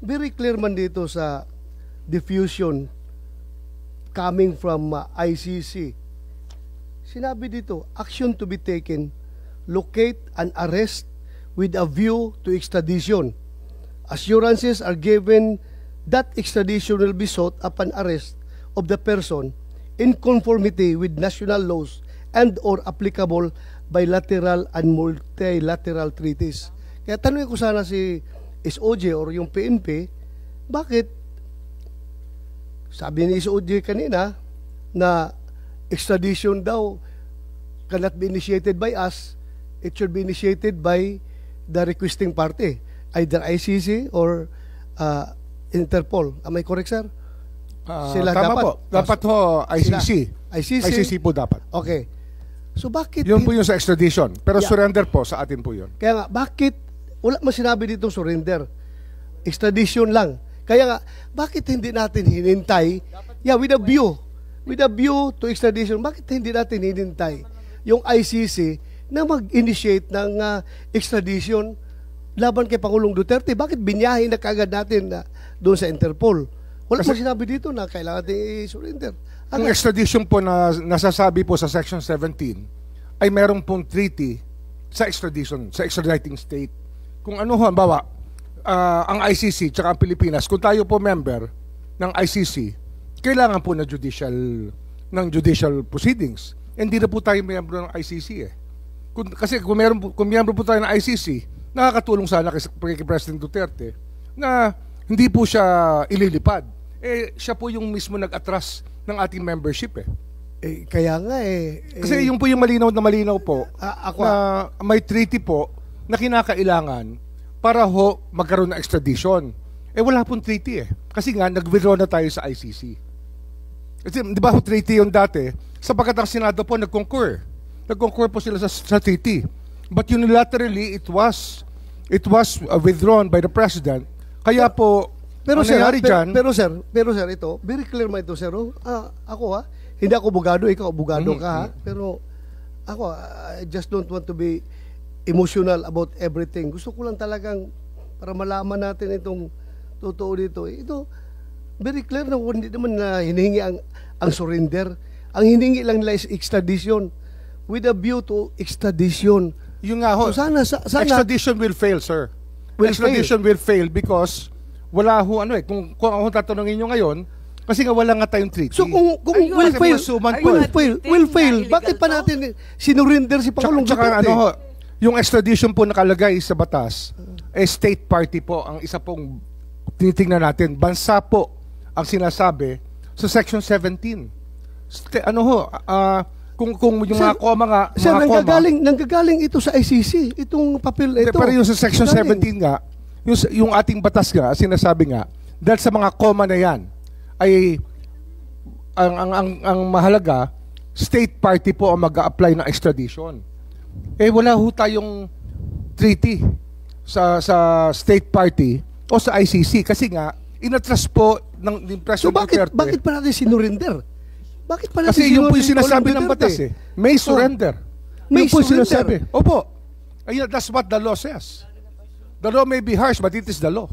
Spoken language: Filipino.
very clear man dito sa diffusion coming from ICC. Sinabi dito, action to be taken, locate and arrest with a view to extradition. Assurances are given that extradition will be sought upon arrest of the person in conformity with national laws and or applicable bilateral and multilateral treaties. Kaya tanongin ko sana si SOJ or yung PNP, bakit sabi ni SOJ kanina na extradition daw cannot be initiated by us, it should be initiated by the requesting party, either ICC or Interpol. Am I correct, sir? Sila tama dapat. po. Dapat ho ICC. ICC? ICC po dapat. Okay. So bakit... Yun po yung sa extradition. Pero Yeah. surrender po sa atin po yun. Kaya nga, bakit wala man sinabi dito surrender? Extradition lang. Kaya nga, bakit hindi natin hinintay? Yeah, with a view to extradition, bakit hindi natin hinintay yung ICC na mag-initiate ng extradition laban kay Pangulong Duterte? Bakit binyahin na kagad natin doon sa Interpol? Wala mo sinabi dito na kailangan natin i-surrender. Ang extradition po na nasasabi po sa Section 17 ay merong pong treaty sa extradition, sa extraditing state. Kung ano ho, bawa, ang ICC tsaka ang Pilipinas, kung tayo po member ng ICC, kailangan po ng judicial proceedings. Hindi na po tayo member ng ICC eh. Kasi kung member po tayo ng ICC, nakakatulong sana kay President Duterte na hindi po siya ililipad. Eh, siya po yung mismo nag-atras ng ating membership eh. Kaya nga Kasi yung po yung malinaw po na may treaty po na kinakailangan para ho magkaroon ng extradition. Eh wala pong treaty eh. Kasi nga nag-withdraw na tayo sa ICC. Kasi di ba ho treaty yung dati, sapagkat ang Senado po nag-concur. Nag-concur po sila sa treaty. But unilaterally it was withdrawn by the President. Kaya po pero sir, dyan, pero sir, ito, very clear man ito, sir. Ako hindi ako abogado, ikaw abogado ka ha. Pero ako, I just don't want to be emotional about everything. Gusto ko lang talagang para malaman natin itong totoo dito. Ito, very clear na hindi naman na hinihingi ang surrender. Ang hinihingi lang nila is extradition with a view to extradition. Yung nga ho, so sana extradition will fail, sir. Extradition will fail because wala ho kung ako tatanungin nyo ngayon, kasi nga wala nga tayong treaty. So kung will fail, bakit pa natin sinurinder si Pangulong Duterte? Yung extradition po nakalagay sa batas, state party po ang isa pong tinitingnan natin. Bansa po ang sinasabi sa Section 17. Kung yung mga koma nga, sir, nanggagaling ito sa ICC, itong papel ito. Pero yung sa Section 17 nga, yung ating batas nga, sinasabi nga, dahil sa mga koma na yan, ay ang mahalaga, state party po ang mag-a-apply ng extradition. Eh wala ho tayong treaty sa state party o sa ICC kasi nga, inatras po ng President Duterte. Bakit pa natin sinurinder? Kasi yun po yung sinasabi ng batas eh. May surrender. May po sinasabi. Opo. Ayun, that's what the law says. The law may be harsh, but it is the law.